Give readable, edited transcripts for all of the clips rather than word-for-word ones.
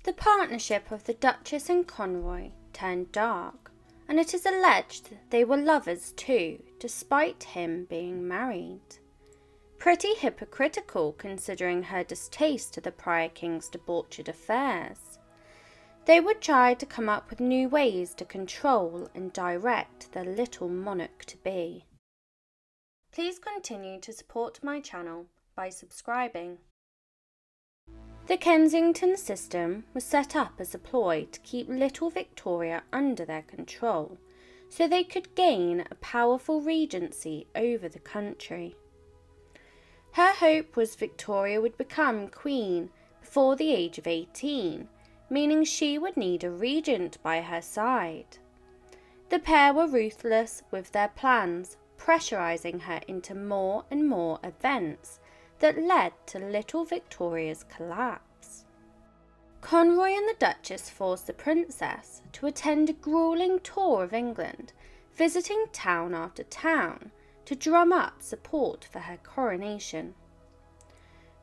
The partnership of the Duchess and Conroy turned dark, and it is alleged they were lovers too, despite him being married. Pretty hypocritical considering her distaste to the prior king's debauched affairs. They would try to come up with new ways to control and direct their little monarch-to-be. Please continue to support my channel by subscribing. The Kensington System was set up as a ploy to keep little Victoria under their control, so they could gain a powerful regency over the country. Her hope was Victoria would become queen before the age of 18, meaning she would need a regent by her side. The pair were ruthless with their plans, pressurizing her into more and more events that led to little Victoria's collapse. Conroy and the Duchess forced the princess to attend a grueling tour of England, visiting town after town to drum up support for her coronation.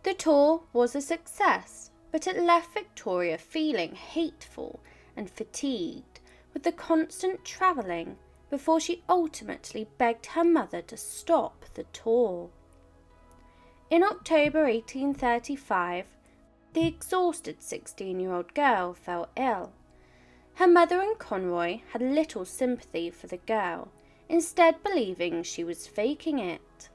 The tour was a success, but it left Victoria feeling hateful and fatigued with the constant travelling before she ultimately begged her mother to stop the tour. In October 1835, the exhausted 16-year-old girl fell ill. Her mother and Conroy had little sympathy for the girl, instead believing she was faking it.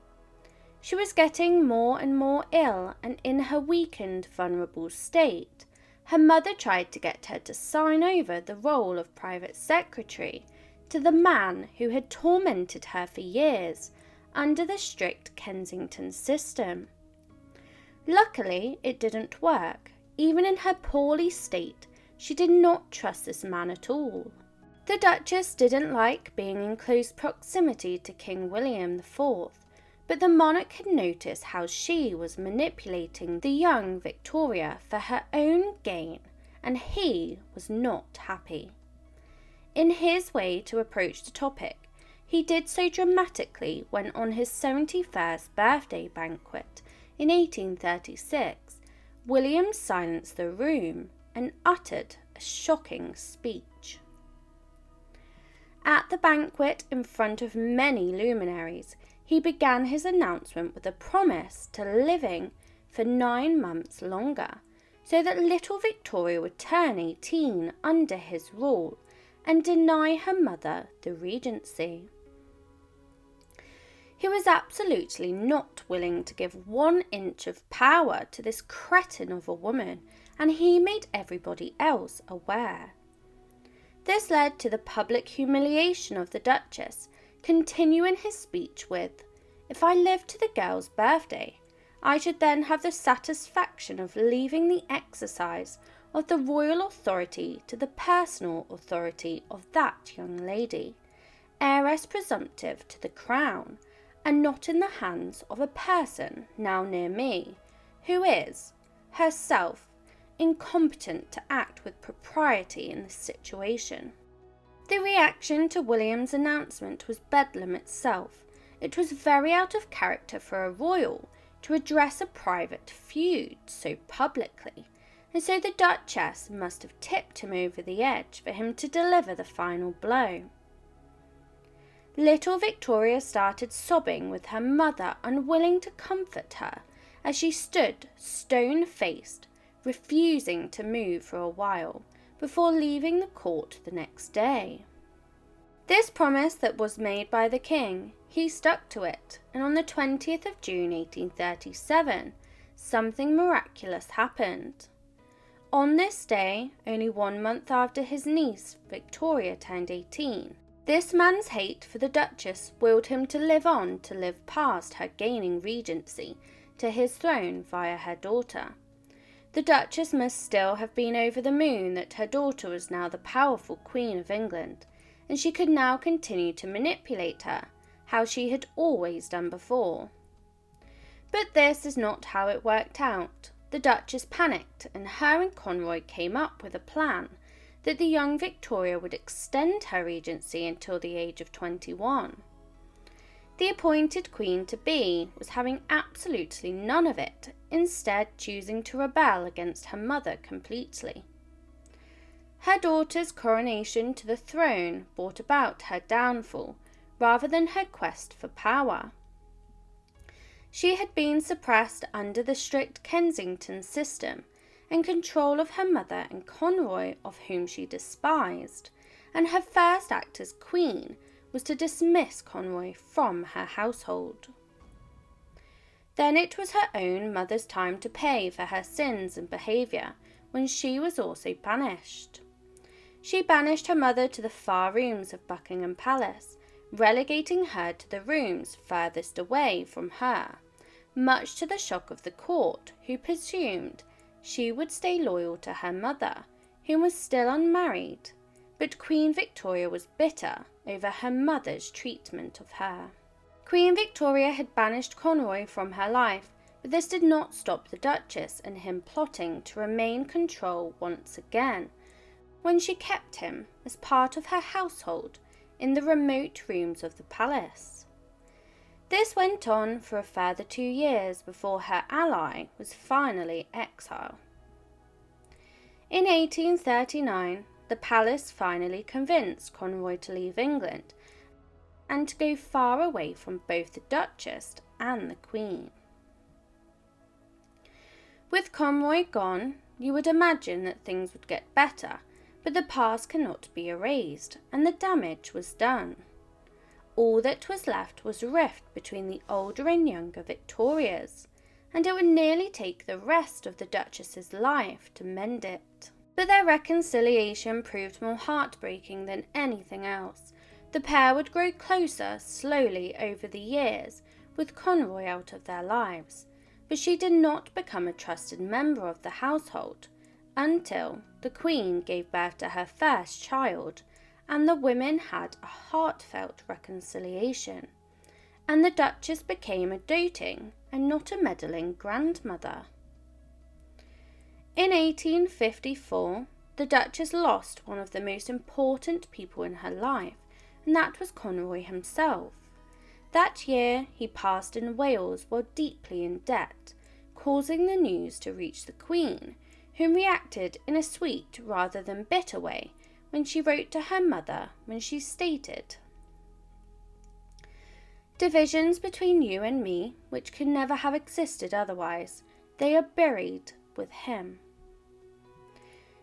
She was getting more and more ill, and in her weakened, vulnerable state, her mother tried to get her to sign over the role of private secretary to the man who had tormented her for years under the strict Kensington system. Luckily, it didn't work. Even in her poorly state, she did not trust this man at all. The Duchess didn't like being in close proximity to King William IV, but the monarch had noticed how she was manipulating the young Victoria for her own gain, and he was not happy. In his way to approach the topic, he did so dramatically when on his 71st birthday banquet in 1836, William silenced the room and uttered a shocking speech. At the banquet, in front of many luminaries, he began his announcement with a promise to living for 9 months longer, so that little Victoria would turn 18 under his rule and deny her mother the regency. He was absolutely not willing to give 1 inch of power to this cretin of a woman, and he made everybody else aware. This led to the public humiliation of the Duchess, continuing his speech with, "If I lived to the girl's birthday, I should then have the satisfaction of leaving the exercise of the royal authority to the personal authority of that young lady, heiress presumptive to the crown, and not in the hands of a person now near me, who is, herself, incompetent to act with propriety in this situation." The reaction to William's announcement was bedlam itself. It was very out of character for a royal to address a private feud so publicly, and so the Duchess must have tipped him over the edge for him to deliver the final blow. Little Victoria started sobbing, with her mother unwilling to comfort her as she stood stone-faced, refusing to move for a while before leaving the court the next day. This promise that was made by the king, he stuck to it, and on the 20th of June 1837, something miraculous happened. On this day, only 1 month after his niece Victoria turned 18, this man's hate for the Duchess willed him to live past her gaining regency to his throne via her daughter. The Duchess must still have been over the moon that her daughter was now the powerful Queen of England, and she could now continue to manipulate her, how she had always done before. But this is not how it worked out. The Duchess panicked, and her and Conroy came up with a plan that the young Victoria would extend her regency until the age of 21. The appointed queen-to-be was having absolutely none of it, instead choosing to rebel against her mother completely. Her daughter's coronation to the throne brought about her downfall rather than her quest for power. She had been suppressed under the strict Kensington System and control of her mother and Conroy, of whom she despised, and her first act as queen was to dismiss Conroy from her household. Then it was her own mother's time to pay for her sins and behaviour, when she was also banished. She banished her mother to the far rooms of Buckingham Palace, relegating her to the rooms furthest away from her, much to the shock of the court, who presumed she would stay loyal to her mother, who was still unmarried, but Queen Victoria was bitter over her mother's treatment of her. Queen Victoria had banished Conroy from her life, but this did not stop the Duchess and him plotting to remain control once again, when she kept him as part of her household in the remote rooms of the palace. This went on for a further 2 years before her ally was finally exiled. In 1839, the palace finally convinced Conroy to leave England and to go far away from both the Duchess and the Queen. With Conroy gone, you would imagine that things would get better, but the past cannot be erased, and the damage was done. All that was left was a rift between the older and younger Victorias, and it would nearly take the rest of the Duchess's life to mend it. But their reconciliation proved more heartbreaking than anything else. The pair would grow closer slowly over the years, with Conroy out of their lives, but she did not become a trusted member of the household until the Queen gave birth to her first child, and the women had a heartfelt reconciliation, and the Duchess became a doting and not a meddling grandmother. In 1854, the Duchess lost one of the most important people in her life, and that was Conroy himself. That year he passed in Wales while deeply in debt, causing the news to reach the Queen, who reacted in a sweet rather than bitter way when she wrote to her mother when she stated, "Divisions between you and me, which could never have existed otherwise, they are buried with him."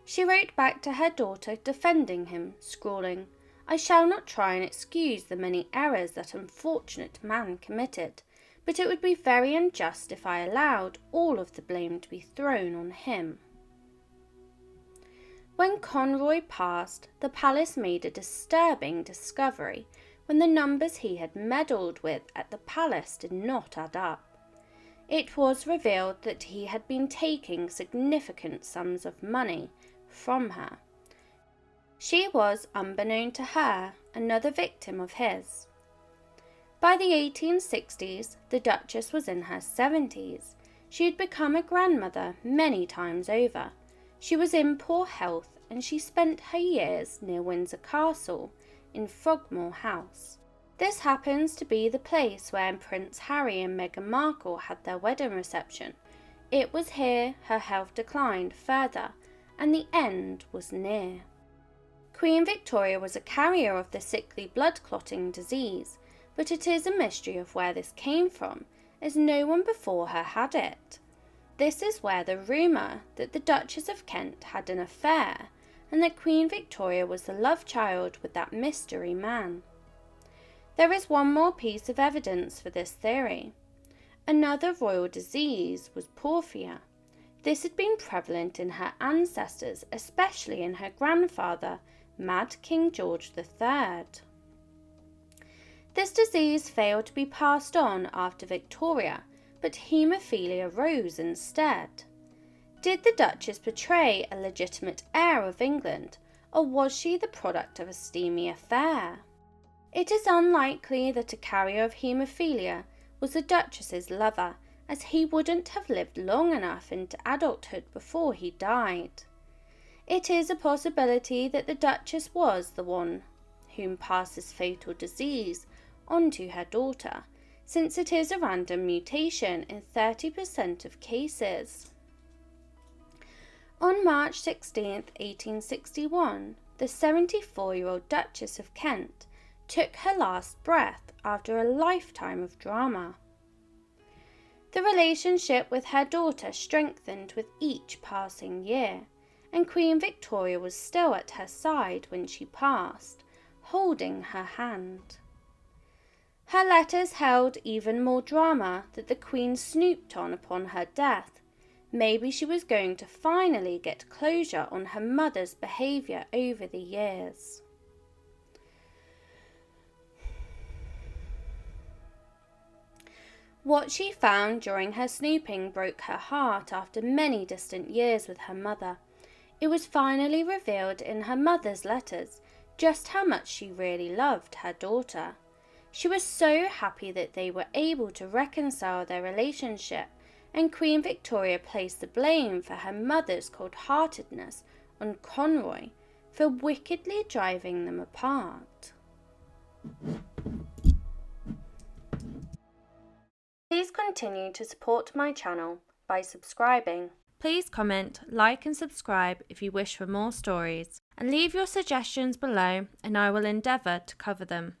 She wrote back to her daughter defending him, scrawling, "I shall not try and excuse the many errors that unfortunate man committed, but it would be very unjust if I allowed all of the blame to be thrown on him." When Conroy passed, the palace made a disturbing discovery when the numbers he had meddled with at the palace did not add up. It was revealed that he had been taking significant sums of money from her. She was, unbeknown to her, another victim of his. By the 1860s, the Duchess was in her 70s. She had become a grandmother many times over. She was in poor health, and she spent her years near Windsor Castle, in Frogmore House. This happens to be the place where Prince Harry and Meghan Markle had their wedding reception. It was here her health declined further, and the end was near. Queen Victoria was a carrier of the sickly blood-clotting disease, but it is a mystery of where this came from, as no one before her had it. This is where the rumour that the Duchess of Kent had an affair, and that Queen Victoria was the love child with that mystery man. There is one more piece of evidence for this theory. Another royal disease was porphyria. This had been prevalent in her ancestors, especially in her grandfather, Mad King George III. This disease failed to be passed on after Victoria, but haemophilia rose instead. Did the Duchess portray a legitimate heir of England, or was she the product of a steamy affair? It is unlikely that a carrier of haemophilia was the Duchess's lover, as he wouldn't have lived long enough into adulthood before he died. It is a possibility that the Duchess was the one whom passed this fatal disease on to her daughter, since it is a random mutation in 30% of cases. On March 16, 1861, the 74-year-old Duchess of Kent took her last breath after a lifetime of drama. The relationship with her daughter strengthened with each passing year, and Queen Victoria was still at her side when she passed, holding her hand. Her letters held even more drama that the Queen snooped on upon her death. Maybe she was going to finally get closure on her mother's behaviour over the years. What she found during her snooping broke her heart after many distant years with her mother. It was finally revealed in her mother's letters just how much she really loved her daughter. She was so happy that they were able to reconcile their relationship, and Queen Victoria placed the blame for her mother's cold-heartedness on Conroy for wickedly driving them apart. Please continue to support my channel by subscribing. Please comment, like and subscribe if you wish for more stories, and leave your suggestions below and I will endeavour to cover them.